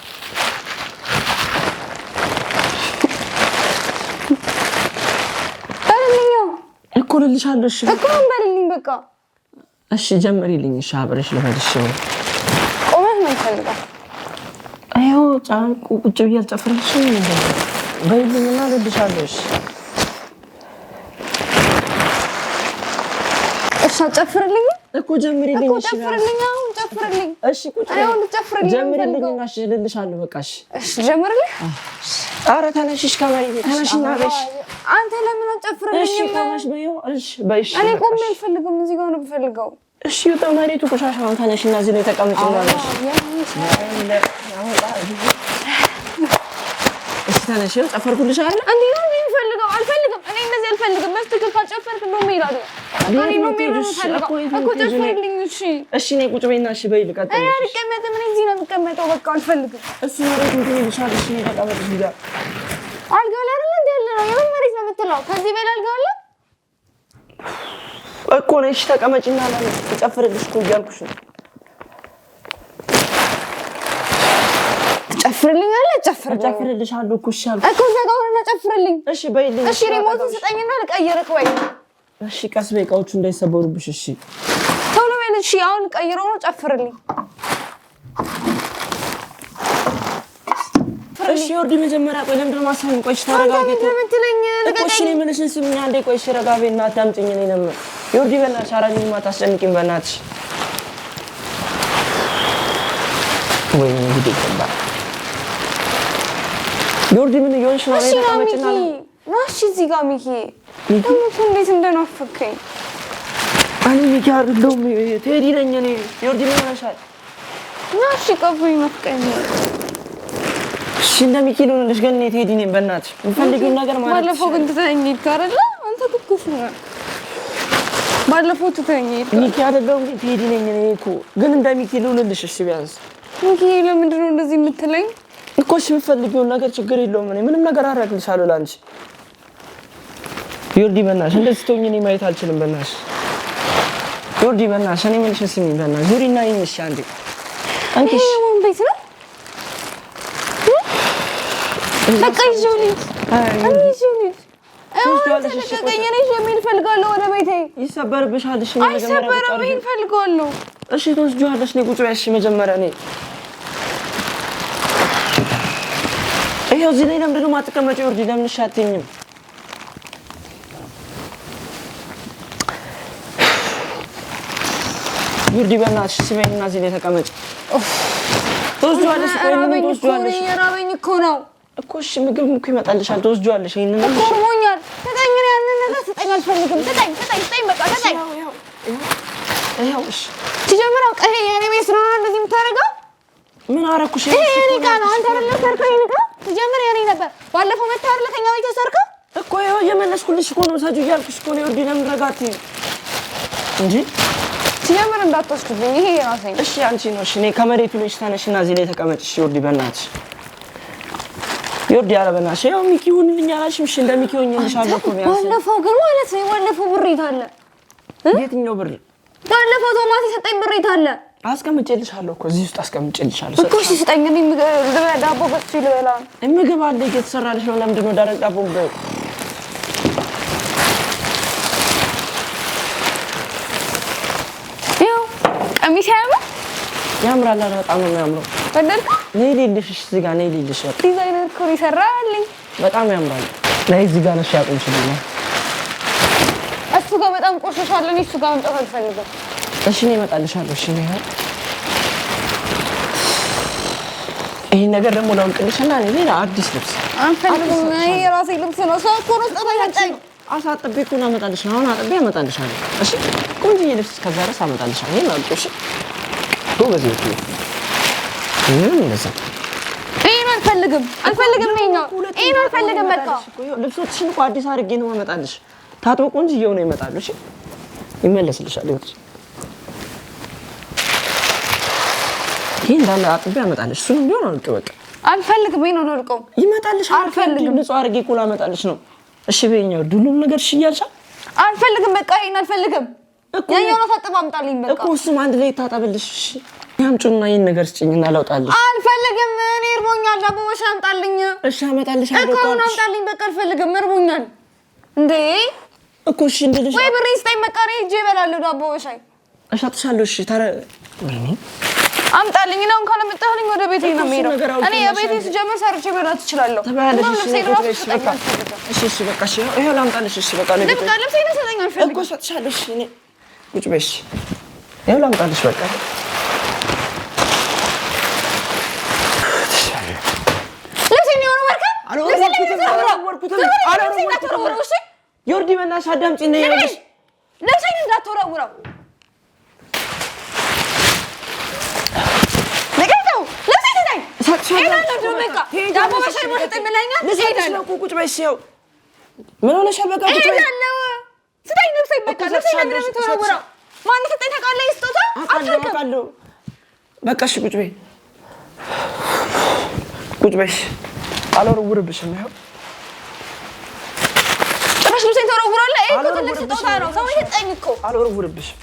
በልልኝ እኮ ልልሻለሁ። እሺ እኮ በልልኝ በቃ። እሺ ጀምሪልኝ። እሺ አብረሽ ልበልሽ። ቆመህ ነው የምፈልገው። አይው ጫንቁ ቁጭ ብዬ አልጨፍርልሽም እንዴ? በይልኝና ልልሻለሁ። እሺ እሺ አጨፍርልኝ እኮ ጀምሪልኝ። እሺ ጨፍርልኝ። አሁን ጨፍርልኝ። እሺ ቁጭ አሁን ጨፍርልኝ። ጀምሪልኝ። እሺ ልልሻለሁ። በቃ እሺ እሺ ጀምርልኝ። ኧረ ተነሽሽ ከመሬት ተነሽና በሽ። አንተ ለምን አጨፍርልኝ? እሺ ተነሽ በይው። እሺ በይሽ። እኔ ቆሜ አልፈልግም። እዚህ ጋር ነው የምፈልገው። እሺ መሬቱ ቆሻሻውን ተነሽና እዚህ ላይ ተቀመጭ ማለት እሺ ተነሽ። ጨፈርኩልሽ አይደል? እንዴ ነው የምፈልገው። አልፈልግም። እኔ እንደዚህ አልፈልግም። በስትክክል ካልጨፈርክ ነው የምሄዳለሁ። እኔ ነው የምፈልገው እኮ ጨፍርልኝ። እሺ እሺ ነይ ቁጭ በይና እሺ በይ ልቀጥል። እኔ አልቀመጥም። እኔ እዚህ ነው የምቀመጠው። በቃ አልፈልግም። እሱ መሬቱ እንትን ይልሻል። እሺ ነይ ተቀመጭ እዚህ ጋር። አልጋ ላይ አይደል እንዴ ያለ ነው? የምን መሬት ነው የምትለው? ከዚህ በላይ አልጋ አለ እኮ ነሽ። ተቀመጪና ልጨፍርልሽ እኮ እያልኩሽ ነው። ትጨፍርልኛለህ? እጨፍርልሻለሁ እኮ እሺ አልኩሽ እኮ እዛ ጋር ሆነህ ጨፍርልኝ። እሺ በይልኝ። እሺ ሪሞቱን ስጠኝና ልቀይርክ ወይ? እሺ ቀስ በይ እቃዎቹ እንዳይሰበሩብሽ። እሺ ቶሎ በል። እሺ አሁን ቀይረው ነው ጨፍርልኝ። እሺ ወርዲ መጀመሪያ ቆይ ለምንድን ነው የማሰማኝ? ቆይ ተረጋጊ። አንተ ምን ትለኝ? እሺ እኔ የምልሽን ስሚኝ አንዴ። ቆይ እሺ ረጋ በይና አዳምጪኝ። እኔ ነው ዮርዲ በእናትሽ አራኒን ማታስጨንቂኝ በእናትሽ ወይ እንግዲህ ገባ ዮርዲ ምን ይሆንሽ ነው ተቀመጭና ናሽ እዚህ ጋር ሚኪ ደግሞ እንዴት እንደናፈከኝ አኒ ሚኪ አይደለም ቴዲ ነኝ እኔ ዮርዲ ምን ሆነሻል ናሽ ቀብሪ ናፍቀኝ እሺ እንደሚኪ ልሆንልሽ ግን እኔ ቴዲ ነኝ በእናትሽ የምፈልጊው ነገር ማለት ባለፈው ግን ትተኸኝ ሄድክ አይደለ አንተ ክፉ ነህ ባለፈው ትተኸኝ ሄድክ ሚኪ አይደለም ግን ቴዲ ነኝ እኔ እኮ ግን እንደሚኪ ልሆንልሽ እሺ ቢያንስ ሚኪ ለምንድን ነው እንደዚህ የምትለኝ እኮ እሺ የምፈልጊው ነገር ችግር የለውም እኔ ምንም ነገር አደርግልሻለሁ ላንቺ ዮርዲ በእናትሽ እንደዚህ ትሆኚ እኔ ማየት አልችልም በእናትሽ ዮርዲ በእናትሽ እኔ ምን ልሽስኝ በእናትሽ ዙሪና ይንሽ አንዴ አንቺስ ምን ቤት ነው በቃ ይዞልኝ ፈልጋለሁ ወደ ቤቴ ይሰበርብሻል እሺ አይሰበርብኝ ፈልጋለሁ እሺ ትወስጂዋለሽ እኔ ቁጭ በይ እሺ መጀመሪያ እኔ ይኸው እዚህ ላይ ለምንድን ነው የማትቀመጪው ዮርዲ ለምን እሺ አትይኝም ዮርዲ በእናትሽ ስበይና እዚህ ላይ ተቀመጪ ትወስጂዋለሽ የራበኝ እኮ ነው እኮ እሺ ምግብ እኮ ይመጣልሻል ትወስጂዋለሽ ይሄንን እኮ ሞኛል ተጠኝ ያንን ነገር ተጠኝ አልፈልግም ተጠኝ በቃ ተጠኝ ይኸው እሺ ትጀምራው ቀሄ የኔ ቤት ነው እንደዚህ የምታረጋው ምን አረኩሽ ይሄ የኔ ዕቃ ነው አንተ አይደለም ሰርቀው የኔ ዕቃ ትጀምር የኔ ነበር ባለፈው መታ አይደለ ከኛ ቤት ሰርቀው እኮ ይኸው የመለስኩልሽ እኮ ነው ሰጁ እያልኩሽ እኮ ነው ዮርዲ ለምን ረጋት እንጂ ትጀምር እንዳትወስድብኝ ይሄ የራሴ ነው እሺ አንቺ ነው እሺ እኔ ከመሬቱ ላይ ተነሽና እዚህ ላይ ተቀመጭ እሺ ዮርዲ በእናትሽ ዮርዲ አለ በእናትሽ ያው ሚኪ ሁንልኝ አላልሽም እሺ እንደሚኪ ሆኜልሻለሁ እኮ ነው ባለፈው ግን ማለት ነው ባለፈው ብሬት አለ የትኛው ብር ባለፈው ቶማስ የሰጠኝ ብሬት አለ አስቀምጬልሻለሁ እኮ እዚህ ውስጥ አስቀምጬልሻለሁ እኮ እሺ ስጠኝ እኔ ዳቦ ገዝቼ ልበላ ምግብ አለ እየተሰራልሽ ነው ለምንድን ነው ደረቅ ዳቦ በይ ያው ቀሚስ ያምራል በጣም ነው የሚያምረው ወደድክ ነይ ልልሽ እዚህ ጋር ነይ ልልሽ በቃ ዲዛይነር እኮ ይሰራልኝ በጣም ያምራል ነይ እዚህ ጋር ነሽ ያቆምሽልኝ እሱ ጋር በጣም ቆሽሿል እኔ እሱ ጋር መምጣት አልፈልግም እሺ እኔ እመጣልሻለሁ እሺ ነይ ይሄን ነገር ደግሞ ላውልቅልሽና ሌላ አዲስ ልብስ አንፈልግም ይሄ የራሴ ልብስ ነው ሰው እኮ ነው ስጠኝ ሰጠኝ አሳጥቤ እኮ ነው አመጣልሽ አሁን አጥቤ አመጣልሻለሁ እሺ ቆንጆዬ ልብስ ከዛ ድረስ አመጣልሻለሁ ይሄን አውልቂ እሺ ጎበዝ ነሽ ይሄን እንደዛ ይሄን አልፈልግም ይሄን አልፈልግም በቃ ልብሶችሽን እኮ አዲስ አድርጌ ነው አመጣልሽ ታጥቦ ቆንጆዬው ነው ይመጣሉ እሺ ይመለስልሻል ይወጥ ይሄን እንዳለ አጥቤ አመጣልሽ እሱን ቢሆን አውልቂ በቃ አልፈልግም ይሄን አልወልቀው ይመጣልሽ አልፈልግም ንጹህ አድርጌ እኮ ላመጣልሽ ነው እሺ በይኛው ሁሉም ነገር እሺ እያልሻ አልፈልግም በቃ ይሄን አልፈልግም ያኛው ነው ታጥባ አምጣልኝ በቃ እኮ እሱም አንድ ላይ ታጠብልሽ እሺ ያምጪና ይሄን ነገር ስጭኝና ላውጣልሽ አልፈልግም እኔ እርቦኛል ዳቦ በሻ አምጣልኝ እሺ አመጣልሻለሁ እኮ አምጣልኝ በቃ አልፈልግም እርቦኛል እንዴ እኮ እሺ እንደልሽ ወይ ብሬ ስጠኝ በቃ እኔ ሂጅ እበላለሁ ዳቦ በሻይ እሸጥሻለሁ እሺ ወይኔ አምጣልኝ ነው እንኳን መጣልኝ ወደ ቤቴ ነው የምሄደው እኔ የቤቴ ስጀምር ሰርቼ መብላት እችላለሁ እሺ በቃ እሺ ይሄው ላምጣልሽ እሺ በቃ ነው በቃ ልብሴን ሰጠኝ አልፈልግም እኮ እሰጥሻለሁ እሺ እኔ ቁጭ በይ እሺ ይሄው ላምጣልሽ በቃ ልብሴን ነው ወርካ ዮርዲ በእናትሽ አዳምጪኝ ነው ይኸውልሽ ልብሴን እንዳትወረውረው ዳቦ በሻይ ወጥተህ ብለኛል ልሰጥሻለሁ እኮ ቁጭ በይ እሺ ይኸው ምን ሆነሻል በቃ ቁጭ በይ ስጠኝ ልብሴን በቃ ልብሴን ለምን የምትወረውረው ማነው ሰጠኝ ታውቃለህ ስጦታ አውቃለሁ በቃ እሺ ቁጭ በይ ቁጭ በይ አልወረውርብሽም ይኸው ጭራሽ ልብሴን ተወረውራለህ ይሄ እኮ ትልቅ ስጦታ ነው ሰው ሰጠኝ እኮ አልወረውርብሽም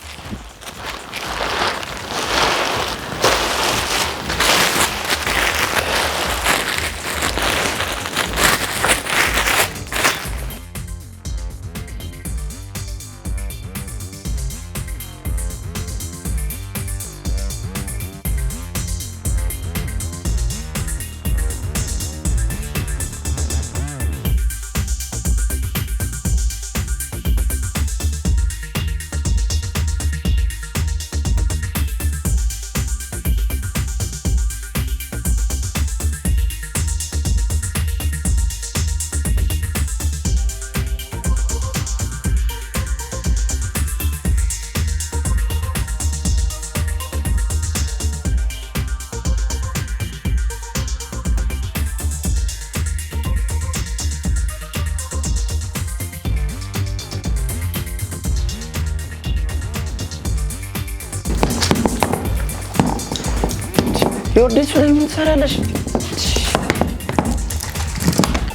ውዴት ላይ ምን ትሰራለሽ?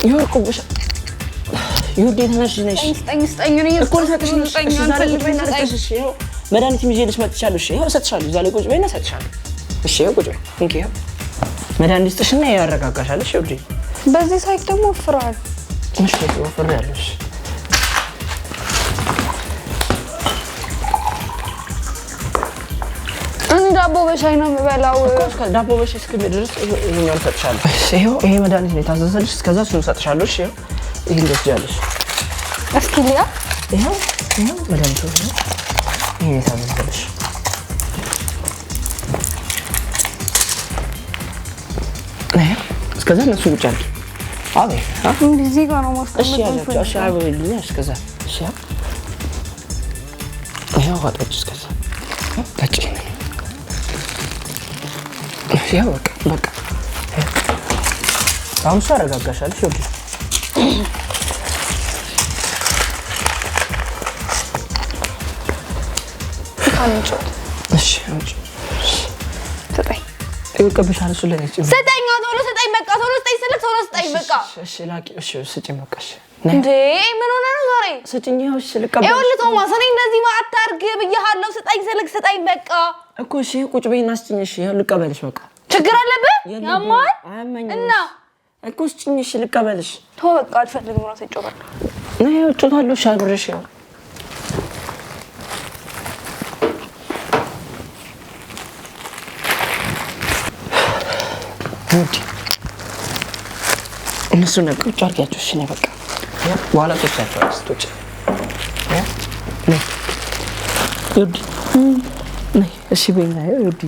ይወርቁብሽ። ይወርዴ ተነሽ ነሽ ስጠኝ ነው እኮ ሰጥሽ ነው። መድኃኒት ይዤልሽ መጥቻለሁ። እሺ ይኸው እሰጥሻለሁ። እዛ ላይ ቁጭ በይና እሰጥሻለሁ። እሺ ይኸው ቁጭ በይ። እንኪ ይኸው መድኃኒት ስጥሽና ያረጋጋሻል። እሺ ውዴ። በዚህ ሳይት ደግሞ ወፍራል። እሺ ወፍር ያለሽ ዳቦ በሻይ ነው የምበላው እኮ ዳቦ በሻይ እስከሚደርስ ይሄኛው እሰጥሻለሁ። ይሄው ይሄ መድኃኒት ነው የታዘዘልሽ። እስከዛ እሱን እሰጥሻለሁ። እሺ ይሄው ይሄን ትወስጃለሽ። እስኪ ሊያ ይሄው መድኃኒቱ ነው። ይሄን የታዘዘልሽ ይሄው እስከዛ እነሱ ቁጭ አድርጊ። አቤት እንደዚህ ጋር ነው ማስቀመጥ። እሺ ያለችው እሺ አበልኝ። እስከዛ እሺ ይሄው አጥጭ እስከዛ ታጭ ያው በቃ አሁን ሰው አረጋጋሻል። እሺ ወዲህ አንቺ እሺ አንቺ ስጠኝ ይወቀብሻል። እሱ ላይ ነጭ ስጠኝ፣ ቶሎ ስጠኝ፣ በቃ ቶሎ ስጠኝ ስልክ ቶሎ ስጠኝ በቃ። እሺ ላቂ እሺ ስጪኝ በቃ። እሺ እንዴ ምን ሆነ ነው ዛሬ? ስጪኝ። ይኸው እሺ ልቀበል። ይኸውልህ ቶማስ እኔ እንደዚህ አታርግ ብዬሃለሁ። ስጠኝ ስልክ ስጠኝ በቃ እኮ እሺ ቁጭ በይና ስጪኝ። እሺ ይኸው ልቀበልሽ በቃ። ችግር አለብህ? ያማል እና እኮ ስጪኝ። እሺ ልቀበልሽ። ተው በቃ አልፈልግም። ራሴ ጮባለሁ ነው ይኸው ጮታለሁ። እሺ አብረሽ ይኸው ውዴ እነሱ ነገር ቁጭ አድርጊያቸው። እሺ ነው በቃ በኋላ ቁጫቸው አስቶች ነይ ውዴ ነይ። እሺ በይኝ ውዴ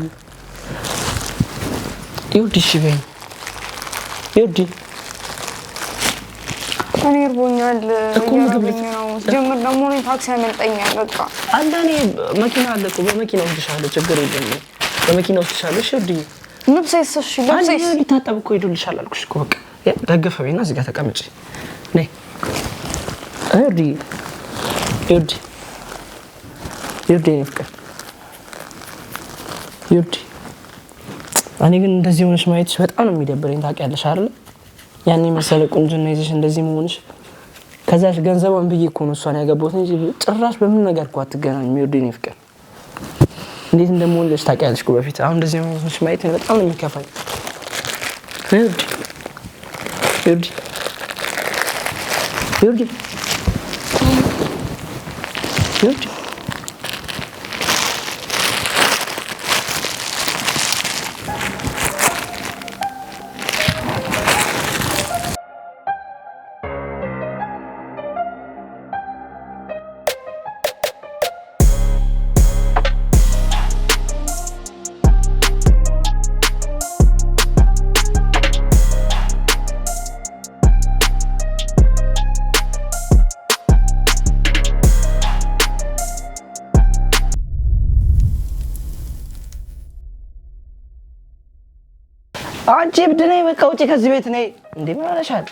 ውዴ እሺ በይኝ ውዴ። እኔ እርቦኛል እኮ ምግብ ነው ጀምር። ደግሞ እኔ ታክሲ ያመልጠኛል በቃ። አንዳንዴ መኪና አለ እኮ በመኪና ወስድሻለሁ። ችግር የለም በመኪና ወስድሻለሁ። እሺ ውዴ ልብሴስ? እሺ ልብሴስ ሊታጠብ እኮ ሄዶልሻል አልኩሽ እኮ በቃ ደገፈ በይና እዚህ ጋር ተቀመጪ። ነይ ውዴ ውዴ ውዴ ፍቅር ውዴ። እኔ ግን እንደዚህ ሆነሽ ማየትሽ በጣም ነው የሚደብረኝ ታውቂያለሽ አይደል? ያኔ መሰለ ቁንጅና ይዘሽ እንደዚህ መሆንሽ። ከዛሽ ገንዘቧን ብዬ እኮ ነው እሷን ያገባሁት እንጂ ጭራሽ በምን ነገር እኮ አትገናኝም። ውዴ ፍቅር እንዴት እንደምወልሽ ታውቂያለሽ እኮ በፊት። አሁን እንደዚህ ሆነሽ ማየት በጣም ነው የሚከፋኝ። ውዴ ውዴ ውዴ ውዴ አንቺ እብድ ነይ በቃ ውጪ ከዚህ ቤት ነይ። እንዴ ምን አለሻል?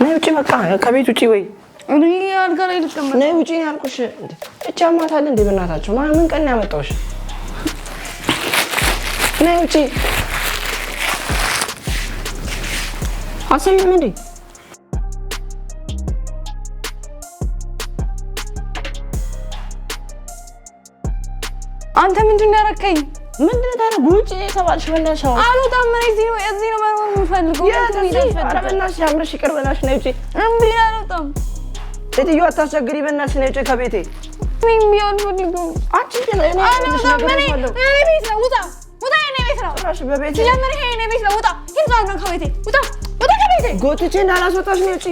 ነይ ውጪ በቃ ከቤት ውጪ። ወይ እኔ አልጋ ላይ ልቀመጥ። ነይ ውጪ ነው ያልኩሽ። እንዴ እቻ ማታል እንዴ በእናታችሁ ምን ቀን ያመጣውሽ? ነይ ውጪ። አሰሚም እንዴ አንተ ምንድን ያረከኝ? ምንድነው ታዲያ? ውጪ የተባልሽ በእናትሽ አልወጣም። ምን እዚህ ነው መኖር የምፈልገው። ኧረ በእናትሽ አምረሽ ይቅር በእናትሽ ነይ ውጪ። እምቢ አልወጣም። ሴትዮ አታስቸግሪ በእናትሽ ነይ ውጪ ከቤቴ። እኔም ቢሆን ፈልገው አንቺ ግን እኔ ቤት ነው ውጣ ውጣ። የእኔ ቤት ነው ራሽ በቤቴ ጀምር። ይሄ የእኔ ቤት ነው ውጣ። ሂድ ነው ከቤቴ ውጣ ውጣ ከቤቴ። ጎትቼ እንዳላስወጣሽ ነይ ውጪ።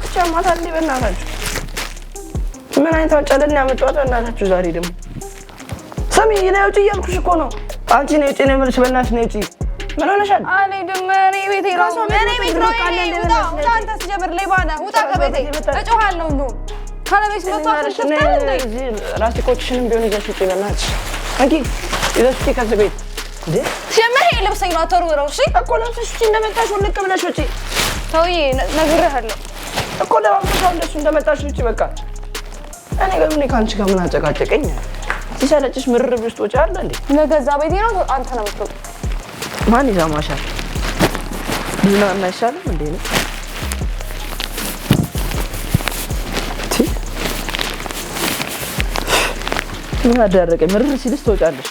ብቻ ማታ እንዴ በእናታችሁ ምን አይነት አጨለን ያመጣሁት በእናታችሁ ዛሬ ደግሞ ሰሚ ነይ ውጪ እያልኩሽ እኮ ነው። አንቺ ነይ ውጪ ነው የምልሽ በእናትሽ ነይ ውጪ። ምን ሆነሻል? አልሄድም። እኔ ቤቴ ነው እኔ ቤት ነው ውጣ ውጣ። አንተ ስጀምር ሌባ ነህ። ውጣ ከቤቴ እጮሃለሁ። እንደውም ካለቤት መጥቶ አትሸፍታል እንዴ? ራስቆችሽንም ቢሆን ይዘሽ ውጪ በእናትሽ። አንቺ ይዘሽ ውጪ ከዚህ ቤት እንዴ ጀምር። ይሄ ልብሰኝ ነው አተርውረው። እሺ እኮ ለብሰሽ ውጪ እንደመጣሽ ውልቅ ብለሽ ውጪ። ተውዬ ነግሬሃለሁ እኮ ለባብሻው እንደሱ እንደመጣሽ ውጪ በቃ። እኔ ግን ምን ካንቺ ጋር ምን አጨቃጨቀኝ? ሲሰለችሽ ምርር ብለሽ ትወጪ አይደል እንዴ? ለገዛ ቤቴ ነው አንተ ነው የምትወጣው። ማን ይሰማሻል? ዲና እናይሻልም እንዴ ነው ምን አደረቀ? ምርር ሲልስ ትወጫለሽ።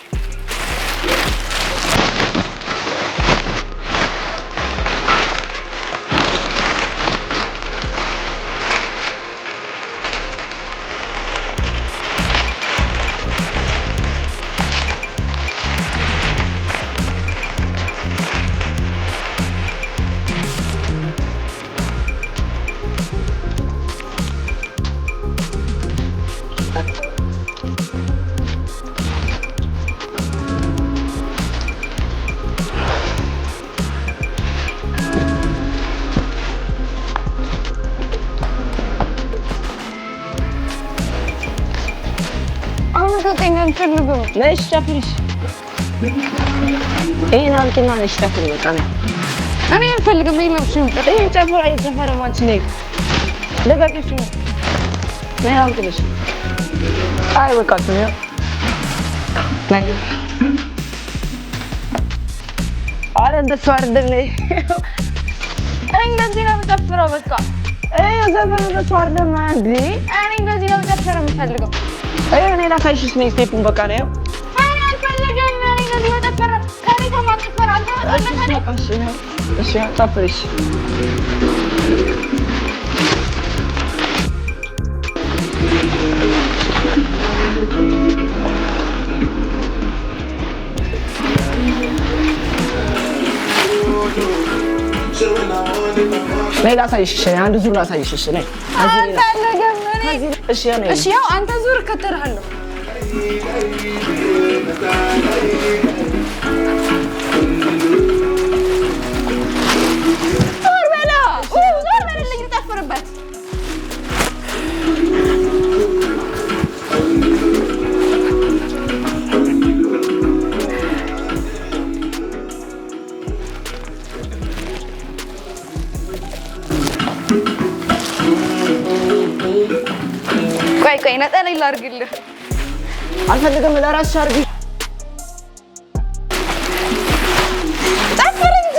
ነሽ ጨፍሪሽ ይሄን አልኪና ነሽ ጨፍሪ በቃ ነው እኔ አልፈልግም ይሄን ጨፍራ እየጨፈረ ማንቺ ነኝ ለጋቂሽ ነው ነይ አልኪሽ አይ በቃ ነው ነይ አረ እንደሱ አይደለም ነይ እኔ እንደዚህ ነው የምጨፍረው በቃ ዘፈኑ እንደሱ አይደለም እንዴ እኔ እንደዚህ ነው የምጨፍረው የምፈልገው እኔ ላሳይሽ ነይ ስቴፑን በቃ ነው እኔ አልፈልግም እኔ እንደዚህ ነው የምጨፍረው ከኔ ከማጨፈር አልተወለደ እሺ ጨፍሪሽ ነይ ላሳይሽ አንድ ዙር ላሳይሽ እሺ ነይ አልፈልግም እኔ እሺ ነይ እሺ ያው አንተ ዙር ከተረሃለሁ ዞር በልልኝ ልጨፍርበት ቆይ ነጠላ ላድርግልህ አልፈልግም ለራስሽ አድርጊ ጨፍር እንጂ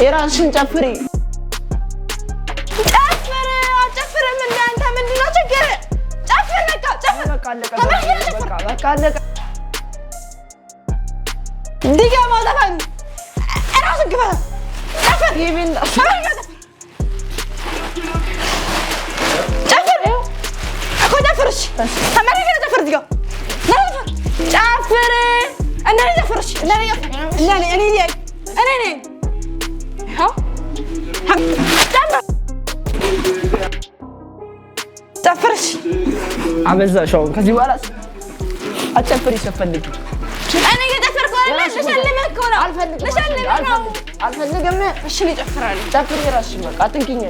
የራስሽን ጨፍሪ ጨፍር አጨፍርም እንደ አንተ ምንድን ነው ችግር ጨፍር በቃ ጨፍር በቃ አለቀ ድገማ ዘፈን እራስህ ግባ ጨፍር ይሄን ጨፍርሽ ተመረገ ጨፍር እዚህ ጋር ጨፍር እኔ ጨፍርሽ እኔ ጨፍርሽ አበዛሽው ከዚህ በኋላ አጨፍሪ ስትፈልጊ እኔ እየጨፈርኩ አይደል ልሸልምህ እኮ ነው አልፈልግም እሺ ልጨፍራለሁ ጨፍሪ እራስሽ በቃ አትንኪኝ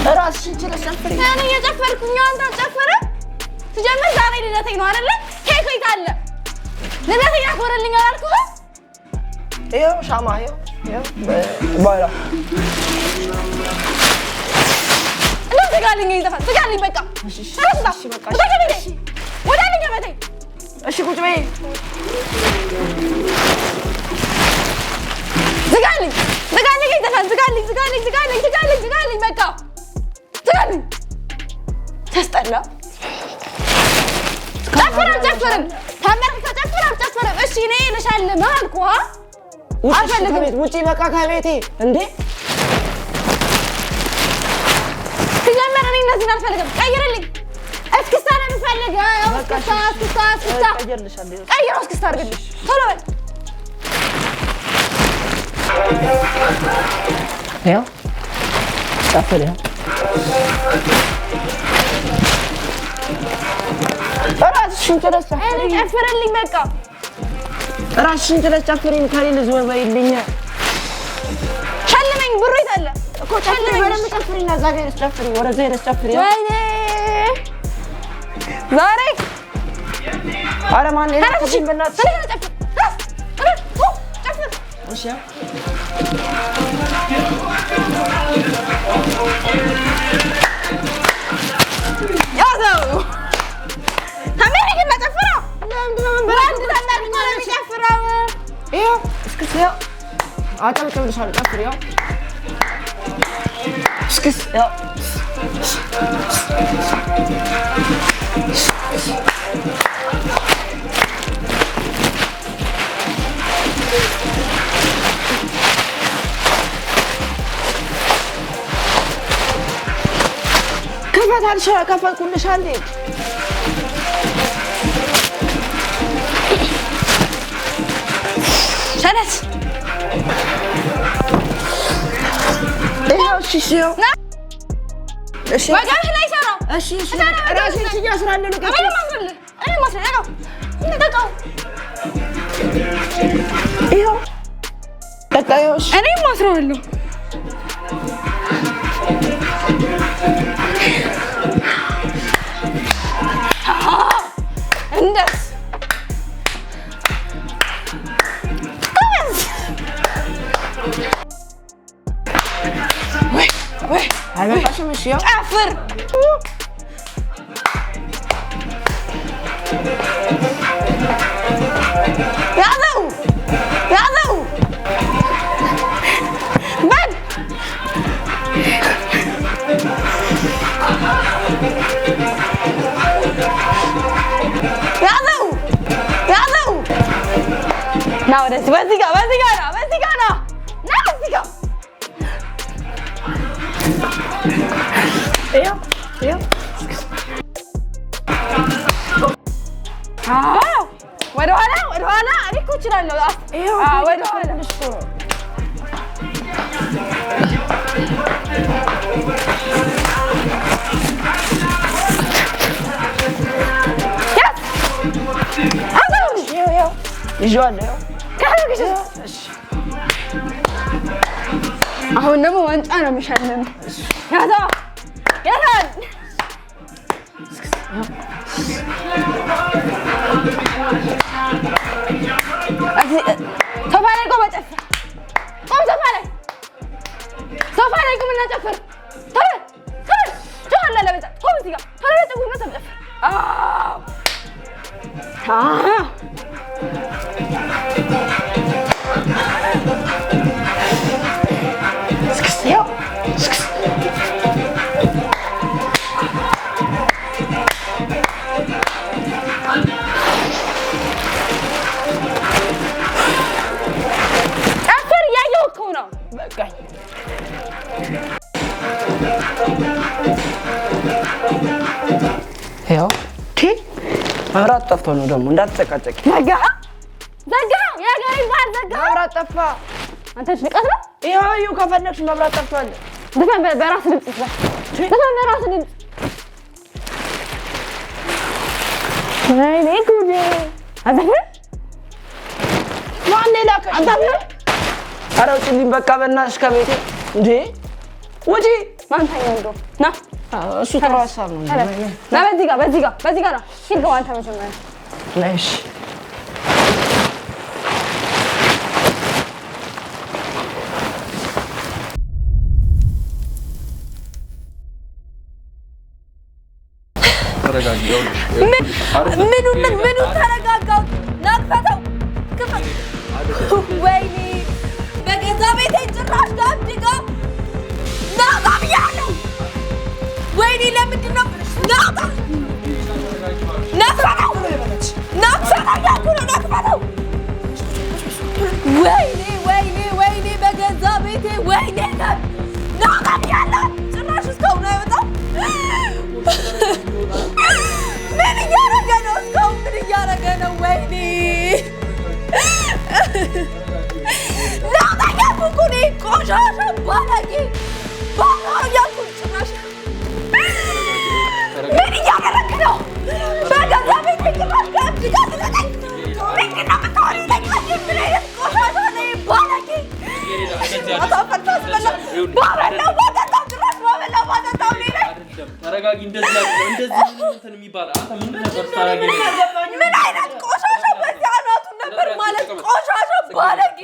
እራስሽን ችለሽ ጨፍሪ እኔ እየጨፈርኩኝ አንተ አትጨፍርም ትጀምር ዛሬ ልደቴ ነው አይደለ ኬክ ቤት አለ ልደቴን አክብርልኝ አላልኩህም ይኸው ሻማ ይኸው ባላ ዝጋልኝ ይዘፋል ዝጋልኝ በቃ እሺ በቃ ወዳልኝ ገበቴ እሺ ቁጭ በይ ዝጋልኝ ይዘፋል ዝጋልኝ በቃ ዝጋልኝ ተስጠላ ጨፍርም ተመርክተህ ጨፍር አልጨፍርም እሺ እኔ ልሸልምህ አልኩህ አልፈልግም ውጪ በቃ ከቤቴ እንዴ ሲጀመር እኔ እነዚህን አልፈልግም ቀይርልኝ እስክስታ ነው የምፈልገው እስክስታ ቀይረው እስክስታ አድርግልኝ ቶሎ በል ያው ጨፍር ያው እራስሽን ችለሽ ጨፍሪ ጨፍርልኝ በቃ እራስሽን ችለሽ ጨፍሪኝ ከሌለ ዞር በይልኝ ሸልመኝ ብሩ የት አለ እኮ ሸልመኝ በደንብ ጨፍሪና እዛ ጋር ጨፍሪ ወደዛ ሄደሽ ጨፍሪ ወይኔ ዛሬ ኧረ ማን ነው ከዚህ በእናትሽ ጨፍር እሺ ያዘው ተመሪግና ጨፍራ ወንድ ተመሪግ ነው የሚጨፍረው ይኸው እስክስ ይኸው አጨብጭብልሻለሁ ጨፍሪ ይኸው እስክስ ይኸው ከፈትኩልሻል ሸነስ እሺ እሺ ወጋሽ ላይ ሰራው እሺ ራስሽ እያስራለሁ ነው እኔ ማስረዳው እንደቀው ይሄው ተጣዮሽ እኔ ማስረዋለሁ እንደስ ወይ አይበቃሽም እሺ ያው ጨፍር ያዘው በል ያዘው ና ወደዚህ በዚህ ጋር ና በዚህ ጋር ይኸው ወደ ኋላ እኔ እኮ እችላለሁ ወደ ኋላ ይዤዋለሁ አሁን ደግሞ ዋንጫ ነው የሚሸልም ያዘው ሶፋ ላይ ቆም ጨፍር ሶፋ ላይ ቆምና ጨፍር ቶሎ ለበዛ ቆም እዚህ ጋር ቶሎ ጨፍር ጨፍር ጨፍር እያየሁ እኮ ነው በቃኝ ይኸው መብራት ጠፍቶ ነው ደግሞ እንዳትጨቃጨቂ ዘጋው የሀገሬ ባህል ዘጋው መብራት ጠፋ አንተ ንቀት ነው ይኸው ከፈለግሽ መብራት ጠፍቷል ዘፈን በራስ ድምፅ ዘፈን በራስ ድምፅ ወይኔ ጉዴ አዘፈን ማን ላከሽ አዘፈን ኧረ ውጪልኝ በቃ በእናትሽ ከቤቴ እንዴ ውጪ ማን ታየው ና እሱ ጥሩ ሀሳብ ነው ና በዚህ ጋር ነው ሂድ ግባ አንተ መጀመሪያ ነሽ ምኑ ተረጋጋው ናቅፈተው ወይኔ በገዛ ቤቴ ጭራሽ ጋብድጋው ናቃ ብያለሁ ወይኔ ለምንድን ነው ናቅፈተው ወይኔ በገዛ ቤቴ ወይኔ ናቃ ብያለሁ ጭራሽ እስካሁን አይወጣም ምን እያደረገ ነው እስካሁን ምን እያደረገ ነው ወይኔ ናቃ ቡኩኔ ቆሻሻ ባላጌ ባላያኩ ጭራሽ ምን እያደረገ ነው በገዛ ቤቴ ጭራሽ ጋብድጋ ትለቀኝ ምንድን ነው የምታወሪው ለኝ ምን አይነት ቆሻሻ ነኝ ባላጌ አታፈርታስበላ ባበላው ባጠጣው ጭራሽ ባበላው ባጠጣው ሌላ ተረጋጊ እንደዚህ እንትን የሚባል አንተ ምን ነበር ታረጋጊ ምን አይነት ቆሻሻ በዚህ አናቱ ነበር ማለት ቆሻሻ ባለጌ